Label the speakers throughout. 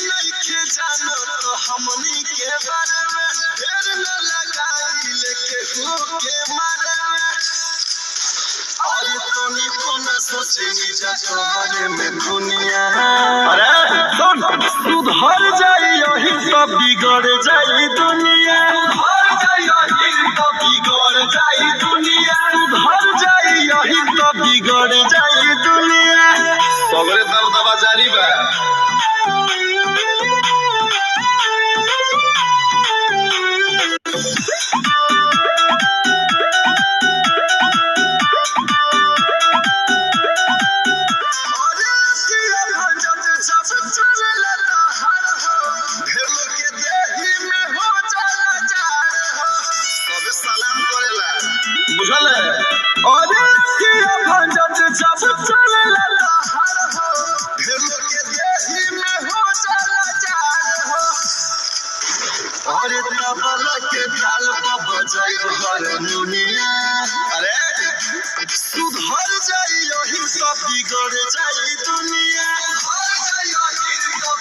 Speaker 1: नइखे जानो तो हमनी के बारे में ढेर न लगाई लेके के मारे में और तोनी को न सोचनी जा तोहरे में दुनिया।
Speaker 2: अरे सुन, सुधर जाई यही तो बिगड़ जाई दुनिया।
Speaker 1: सुधर जाई यही तो बिगड़ जाई दुनिया।
Speaker 2: सुधर जाई यही तो बिगड़ जाई दुनिया।
Speaker 1: सगरे दबदबा जारी बा।
Speaker 2: बुझल है?
Speaker 1: और जब चले लहर हो ढेर के देही में हो जाला जार हो और तबल के ताल पर बजाई हारमोनिया।
Speaker 2: अरे
Speaker 1: सुधर जाई यही सब बिगड़ जाई दुनिया।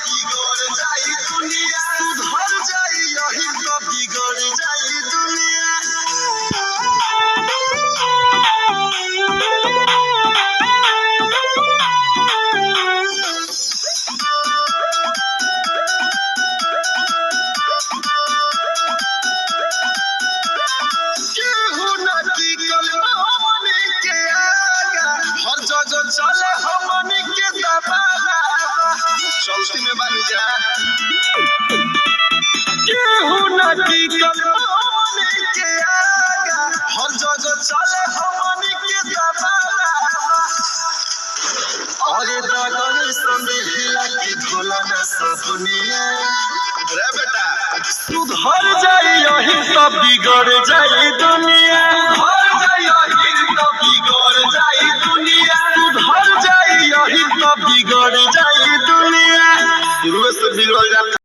Speaker 1: बिगड़ जाई दुनिया। सुधर जाई यही सब बिगड़ जाई दुनिया। चले हमनी के दबाना
Speaker 2: चलती में बन जा।
Speaker 1: केहू नदी हमनी के आगा हर जगह चले हमनी के दबाना अरे दगन संदे हिला के खोला न सपनिया।
Speaker 2: अरे बेटा
Speaker 1: सुधर जाई यही सब बिगड़ जाई दुनिया।